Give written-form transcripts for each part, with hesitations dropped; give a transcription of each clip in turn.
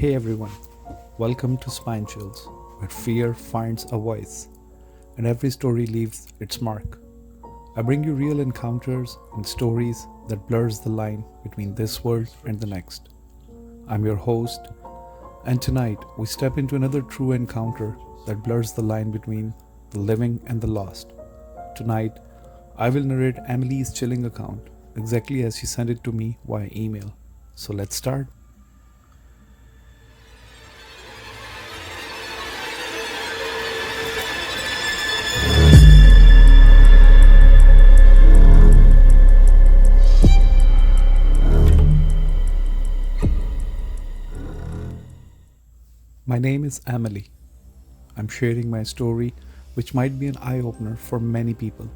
Hey everyone, welcome to Spine Chills, where fear finds a voice and every story leaves its mark. I bring you real encounters and stories that blurs the line between this world and the next. I'm your host, and tonight we step into another true encounter that blurs the line between the living and the lost. Tonight, I will narrate Emily's chilling account exactly as she sent it to me via email. So let's start. My name is Emily. I'm sharing my story, which might be an eye opener for many people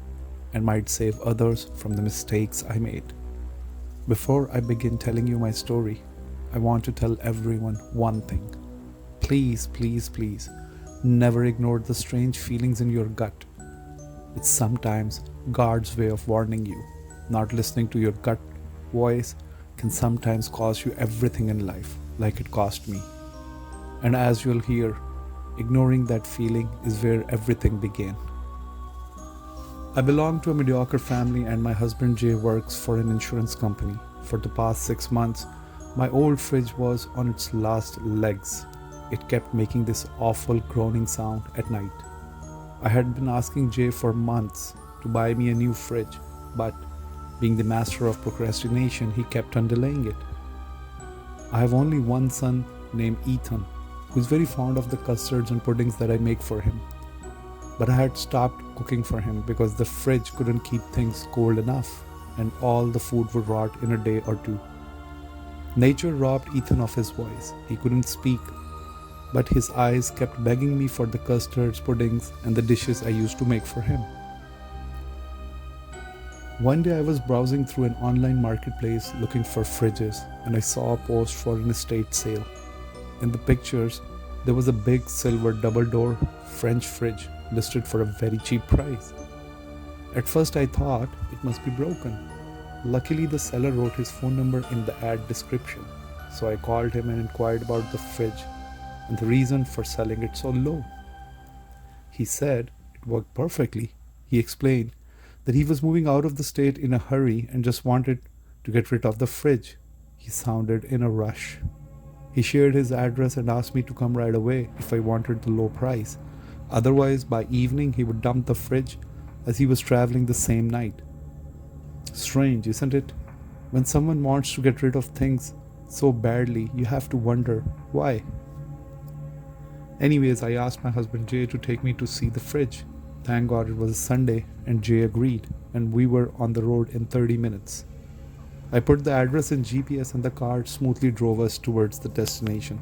and might save others from the mistakes I made. Before I begin telling you my story, I want to tell everyone one thing. Please, please, please, never ignore the strange feelings in your gut. It's sometimes God's way of warning you. Not listening to your gut voice can sometimes cost you everything in life, like it cost me. And as you'll hear, ignoring that feeling is where everything began. I belong to a mediocre family and my husband Jay works for an insurance company. For the past 6 months, my old fridge was on its last legs. It kept making this awful groaning sound at night. I had been asking Jay for months to buy me a new fridge, but being the master of procrastination, he kept on delaying it. I have only one son named Ethan, who is very fond of the custards and puddings that I make for him. But I had stopped cooking for him because the fridge couldn't keep things cold enough and all the food would rot in a day or two. Nature robbed Ethan of his voice. He couldn't speak, but his eyes kept begging me for the custards, puddings, and the dishes I used to make for him. One day I was browsing through an online marketplace looking for fridges and I saw a post for an estate sale. In the pictures, there was a big silver double-door French fridge listed for a very cheap price. At first I thought it must be broken. Luckily the seller wrote his phone number in the ad description, so I called him and inquired about the fridge and the reason for selling it so low. He said it worked perfectly. He explained that he was moving out of the state in a hurry and just wanted to get rid of the fridge. He sounded in a rush. He shared his address and asked me to come right away if I wanted the low price. Otherwise, by evening, he would dump the fridge as he was traveling the same night. Strange, isn't it? When someone wants to get rid of things so badly, you have to wonder why. Anyways, I asked my husband Jay to take me to see the fridge. Thank God it was a Sunday and Jay agreed, and we were on the road in 30 minutes. I put the address in GPS and the car smoothly drove us towards the destination.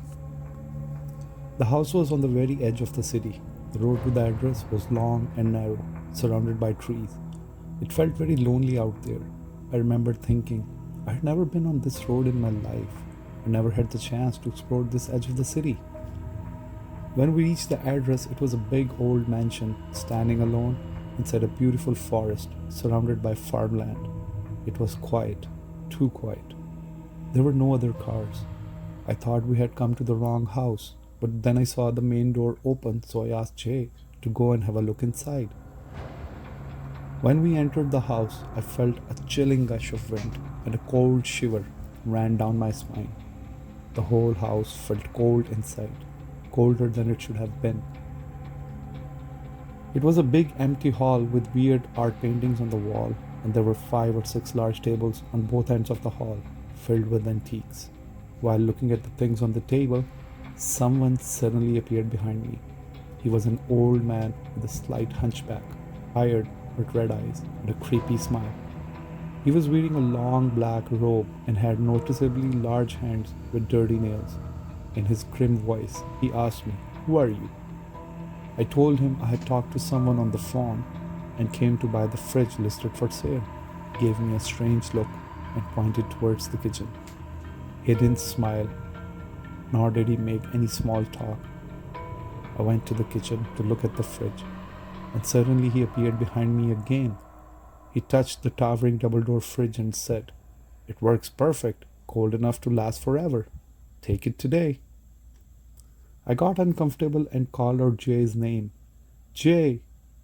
The house was on the very edge of the city. The road to the address was long and narrow, surrounded by trees. It felt very lonely out there. I remember thinking, I had never been on this road in my life. I never had the chance to explore this edge of the city. When we reached the address, it was a big old mansion standing alone inside a beautiful forest surrounded by farmland. It was quiet. Too quiet. There were no other cars. I thought we had come to the wrong house, but then I saw the main door open, so I asked Jay to go and have a look inside. When we entered the house, I felt a chilling gush of wind and a cold shiver ran down my spine. The whole house felt cold inside, colder than it should have been. It was a big empty hall with weird art paintings on the wall, and there were 5 or 6 large tables on both ends of the hall filled with antiques. While looking at the things on the table, someone suddenly appeared behind me. He was an old man with a slight hunchback, tired with red eyes and a creepy smile. He was wearing a long black robe and had noticeably large hands with dirty nails. In his grim voice, he asked me, "Who are you?" I told him I had talked to someone on the phone and came to buy the fridge listed for sale. He gave me a strange look and pointed towards the kitchen. He didn't smile, nor did he make any small talk. I went to the kitchen to look at the fridge, and suddenly he appeared behind me again. He touched the towering double-door fridge and said, "It works perfect, cold enough to last forever. Take it today." I got uncomfortable and called out Jay's name. Jay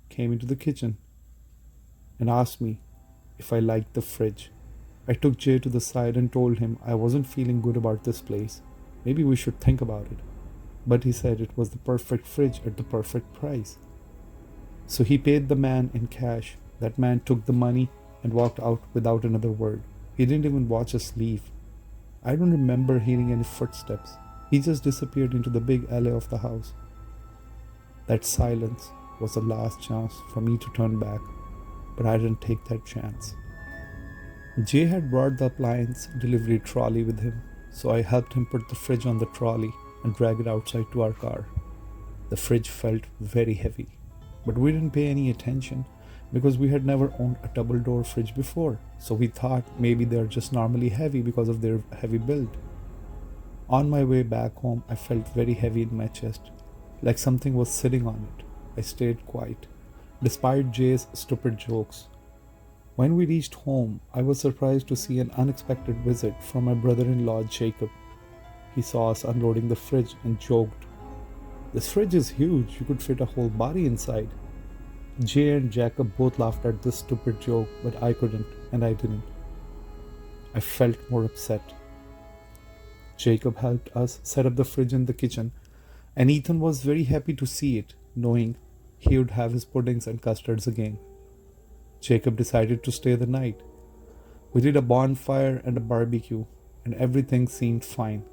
came into the kitchen and asked me if I liked the fridge. I took Jay to the side and told him I wasn't feeling good about this place. Maybe we should think about it. But he said it was the perfect fridge at the perfect price. So he paid the man in cash. That man took the money and walked out without another word. He didn't even watch us leave. I don't remember hearing any footsteps. He just disappeared into the big alley of the house. That silence was the last chance for me to turn back, but I didn't take that chance. Jay had brought the appliance delivery trolley with him, so I helped him put the fridge on the trolley and drag it outside to our car. The fridge felt very heavy, but we didn't pay any attention because we had never owned a double door fridge before, so we thought maybe they're just normally heavy because of their heavy build. On my way back home, I felt very heavy in my chest, like something was sitting on it. I stayed quiet, despite Jay's stupid jokes. When we reached home, I was surprised to see an unexpected visit from my brother-in-law Jacob. He saw us unloading the fridge and joked, "This fridge is huge, you could fit a whole body inside." Jay and Jacob both laughed at this stupid joke, but I couldn't, and I didn't. I felt more upset. Jacob helped us set up the fridge in the kitchen, and Ethan was very happy to see it, knowing he would have his puddings and custards again. Jacob decided to stay the night. We did a bonfire and a barbecue, and everything seemed fine.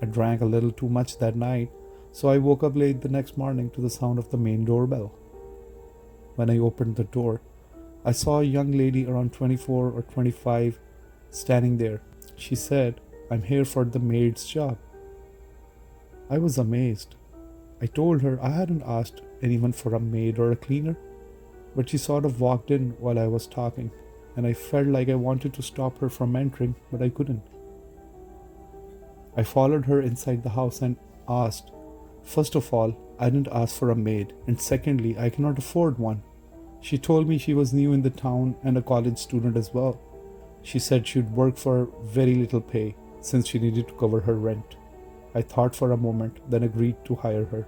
I drank a little too much that night, so I woke up late the next morning to the sound of the main doorbell. When I opened the door, I saw a young lady around 24 or 25 standing there. She said, "I'm here for the maid's job." I was amazed. I told her I hadn't asked anyone for a maid or a cleaner, but she sort of walked in while I was talking, and I felt like I wanted to stop her from entering, but I couldn't. I followed her inside the house and asked, "First of all, I didn't ask for a maid, and secondly, I cannot afford one." She told me she was new in the town and a college student as well. She said she'd work for very little pay since she needed to cover her rent. I thought for a moment, then agreed to hire her.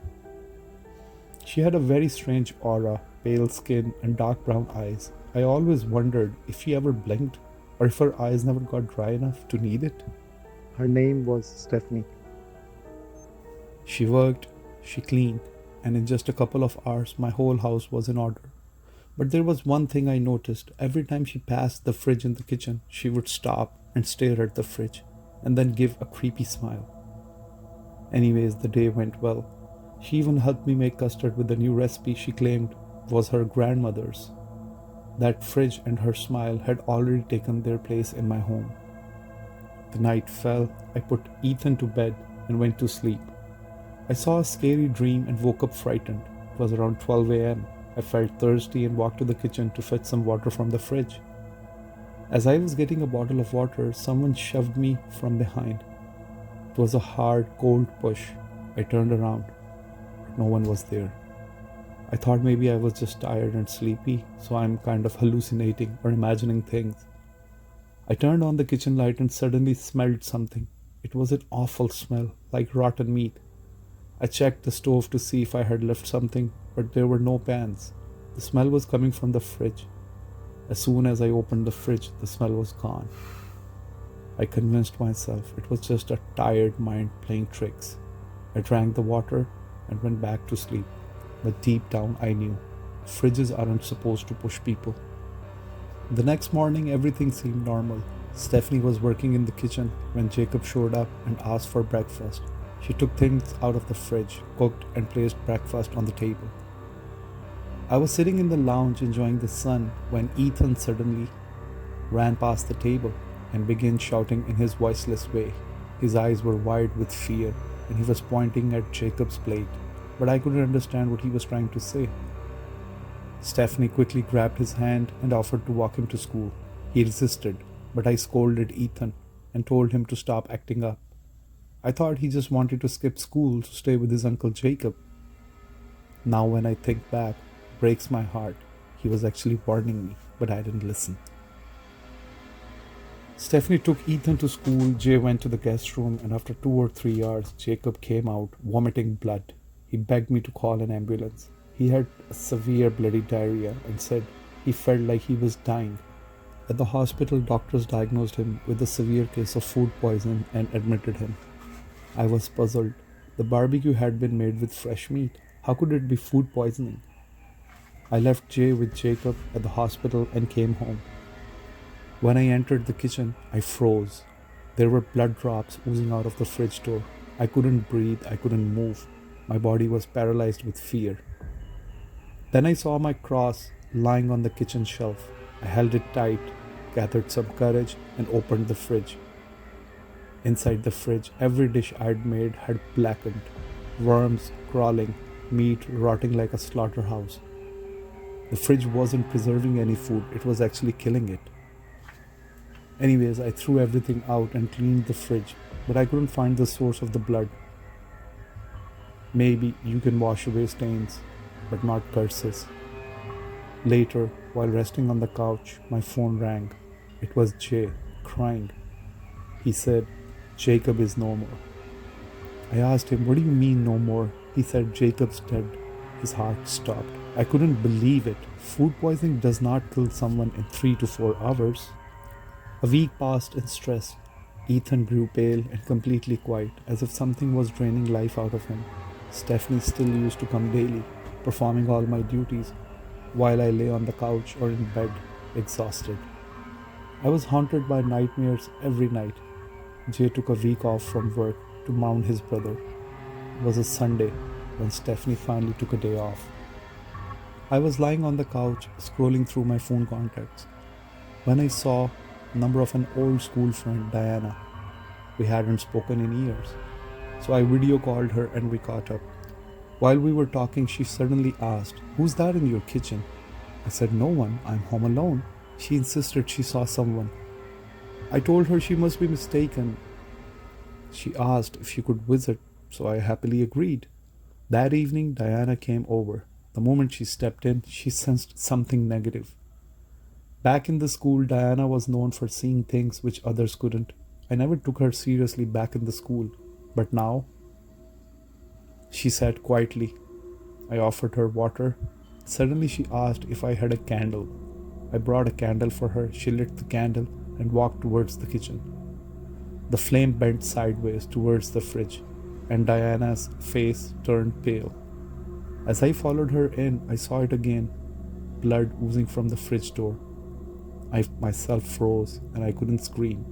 She had a very strange aura, pale skin, and dark brown eyes. I always wondered if she ever blinked or if her eyes never got dry enough to need it. Her name was Stephanie. She worked, she cleaned, and in just a couple of hours, my whole house was in order. But there was one thing I noticed. Every time she passed the fridge in the kitchen, she would stop and stare at the fridge, and then give a creepy smile. Anyways, the day went well. She even helped me make custard with the new recipe she claimed was her grandmother's. That fridge and her smile had already taken their place in my home. The night fell, I put Ethan to bed and went to sleep. I saw a scary dream and woke up frightened. It was around 12 a.m. I felt thirsty and walked to the kitchen to fetch some water from the fridge. As I was getting a bottle of water, someone shoved me from behind. It was a hard, cold push. I turned around, but no one was there. I thought maybe I was just tired and sleepy, so I'm kind of hallucinating or imagining things. I turned on the kitchen light and suddenly smelled something. It was an awful smell, like rotten meat. I checked the stove to see if I had left something, but there were no pans. The smell was coming from the fridge. As soon as I opened the fridge, the smell was gone. I convinced myself it was just a tired mind playing tricks. I drank the water and went back to sleep. But deep down I knew fridges aren't supposed to push people. The next morning everything seemed normal. Stephanie was working in the kitchen when Jacob showed up and asked for breakfast. She took things out of the fridge, cooked, and placed breakfast on the table. I was sitting in the lounge enjoying the sun when Ethan suddenly ran past the table and began shouting in his voiceless way. His eyes were wide with fear and he was pointing at Jacob's plate, but I couldn't understand what he was trying to say. Stephanie quickly grabbed his hand and offered to walk him to school. He resisted, but I scolded Ethan and told him to stop acting up. I thought he just wanted to skip school to stay with his uncle Jacob. Now when I think back, it breaks my heart. He was actually warning me, but I didn't listen. Stephanie took Ethan to school, Jay went to the guest room, and after 2 or 3 hours, Jacob came out, vomiting blood. He begged me to call an ambulance. He had a severe bloody diarrhea and said he felt like he was dying. At the hospital, doctors diagnosed him with a severe case of food poisoning and admitted him. I was puzzled. The barbecue had been made with fresh meat. How could it be food poisoning? I left Jay with Jacob at the hospital and came home. When I entered the kitchen, I froze. There were blood drops oozing out of the fridge door. I couldn't breathe, I couldn't move. My body was paralyzed with fear. Then I saw my cross lying on the kitchen shelf. I held it tight, gathered some courage, and opened the fridge. Inside the fridge, every dish I'd made had blackened. Worms crawling, meat rotting like a slaughterhouse. The fridge wasn't preserving any food, it was actually killing it. Anyways, I threw everything out and cleaned the fridge, but I couldn't find the source of the blood. Maybe you can wash away stains, but not curses. Later, while resting on the couch, my phone rang. It was Jay, crying. He said, "Jacob is no more." I asked him, "What do you mean no more?" He said, "Jacob's dead." His heart stopped. I couldn't believe it. Food poisoning does not kill someone in 3 to 4 hours. A week passed in stress. Ethan grew pale and completely quiet, as if something was draining life out of him. Stephanie still used to come daily, performing all my duties, while I lay on the couch or in bed, exhausted. I was haunted by nightmares every night. Jay took a week off from work to mourn his brother. It was a Sunday when Stephanie finally took a day off. I was lying on the couch, scrolling through my phone contacts, when I saw the number of an old school friend, Diana. We hadn't spoken in years, so I video called her and we caught up. While we were talking, she suddenly asked, "Who's that in your kitchen?" I said, "No one, I'm home alone." She insisted she saw someone. I told her she must be mistaken. She asked if she could visit, so I happily agreed. That evening, Diana came over. The moment she stepped in, she sensed something negative. Back in the school, Diana was known for seeing things which others couldn't. I never took her seriously back in the school. But now, she sat quietly. I offered her water. Suddenly she asked if I had a candle. I brought a candle for her. She lit the candle and walked towards the kitchen. The flame bent sideways towards the fridge, and Diana's face turned pale. As I followed her in, I saw it again, blood oozing from the fridge door. I myself froze and I couldn't scream.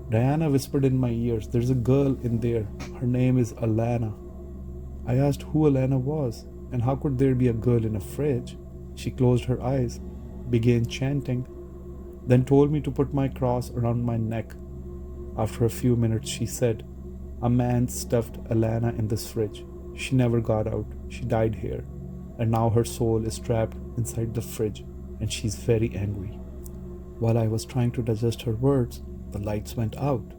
Diana whispered in my ears, "There's a girl in there. Her name is Alana." I asked who Alana was and how could there be a girl in a fridge. She closed her eyes, began chanting, then told me to put my cross around my neck. After a few minutes, she said, "A man stuffed Alana in this fridge. She never got out. She died here. And now her soul is trapped inside the fridge and she's very angry." While I was trying to digest her words, the lights went out.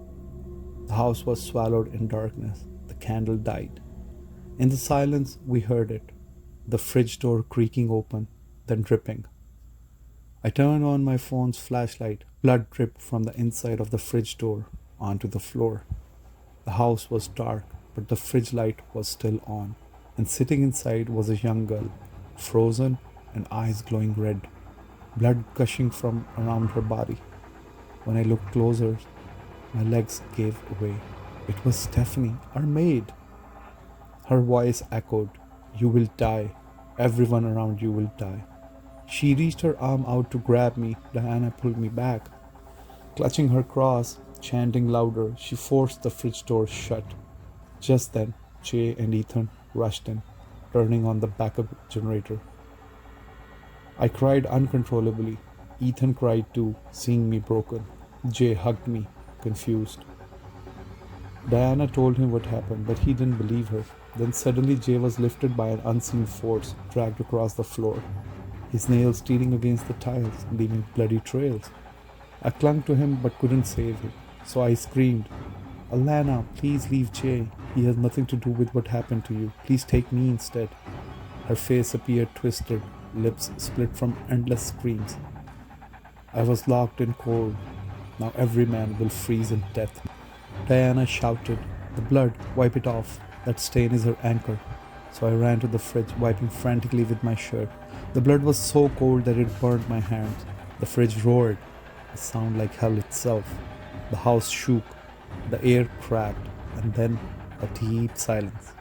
The house was swallowed in darkness. The candle died. In the silence, we heard it. The fridge door creaking open, then dripping. I turned on my phone's flashlight. Blood dripped from the inside of the fridge door onto the floor. The house was dark, but the fridge light was still on, and sitting inside was a young girl, frozen and eyes glowing red, blood gushing from around her body. When I looked closer, my legs gave way. It was Stephanie, our maid. Her voice echoed, "You will die. Everyone around you will die." She reached her arm out to grab me. Diana pulled me back. Clutching her cross, chanting louder, she forced the fridge door shut. Just then, Jay and Ethan rushed in, turning on the backup generator. I cried uncontrollably. Ethan cried too, seeing me broken. Jay hugged me, confused. Diana told him what happened, but he didn't believe her. Then suddenly Jay was lifted by an unseen force, dragged across the floor, his nails tearing against the tiles, leaving bloody trails. I clung to him but couldn't save him, so I screamed, "Alana, please leave Jay. He has nothing to do with what happened to you. Please take me instead." Her face appeared twisted, lips split from endless screams. I was locked in cold. Now every man will freeze in death. Diana shouted, "The blood, wipe it off. That stain is her anchor." So I ran to the fridge, wiping frantically with my shirt. The blood was so cold that it burned my hands. The fridge roared, a sound like hell itself. The house shook, the air cracked, and then a deep silence.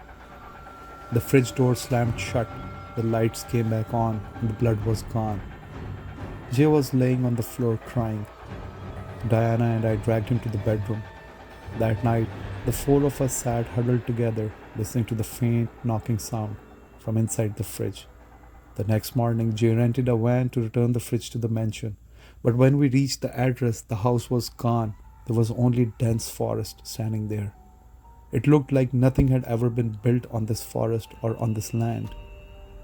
The fridge door slammed shut, the lights came back on, and the blood was gone. Jay was laying on the floor crying. Diana and I dragged him to the bedroom. That night, the four of us sat huddled together, listening to the faint knocking sound from inside the fridge. The next morning, Jay rented a van to return the fridge to the mansion. But when we reached the address, the house was gone. There was only dense forest standing there. It looked like nothing had ever been built on this forest or on this land.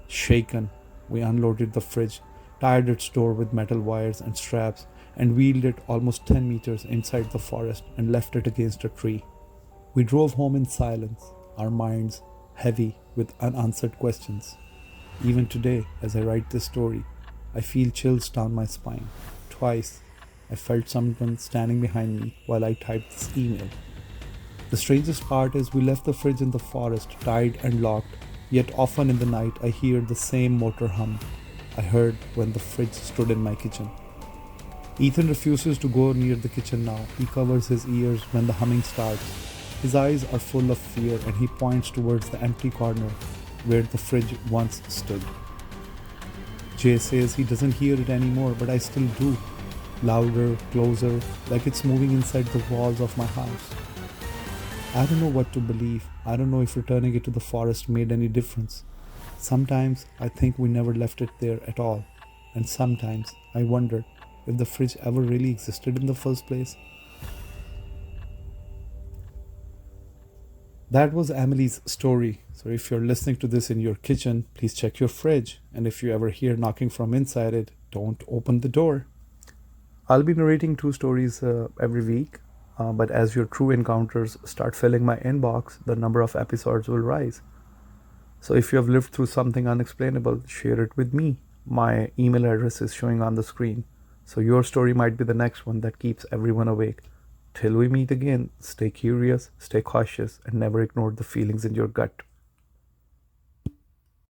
Shaken, we unloaded the fridge, tied its door with metal wires and straps, and wheeled it almost 10 meters inside the forest and left it against a tree. We drove home in silence, our minds heavy with unanswered questions. Even today, as I write this story, I feel chills down my spine. Twice, I felt someone standing behind me while I typed this email. The strangest part is we left the fridge in the forest, tied and locked, yet often in the night I hear the same motor hum I heard when the fridge stood in my kitchen. Ethan refuses to go near the kitchen now. He covers his ears when the humming starts. His eyes are full of fear and he points towards the empty corner where the fridge once stood. Jay says he doesn't hear it anymore, but I still do. Louder, closer, like it's moving inside the walls of my house. I don't know what to believe. I don't know if returning it to the forest made any difference. Sometimes I think we never left it there at all. And sometimes I wonder if the fridge ever really existed in the first place. That was Emily's story. So if you're listening to this in your kitchen, please check your fridge. And if you ever hear knocking from inside it, don't open the door. I'll be narrating two stories every week. But as your true encounters start filling my inbox, the number of episodes will rise. So if you have lived through something unexplainable, share it with me. My email address is showing on the screen. So your story might be the next one that keeps everyone awake. Till we meet again, stay curious, stay cautious, and never ignore the feelings in your gut.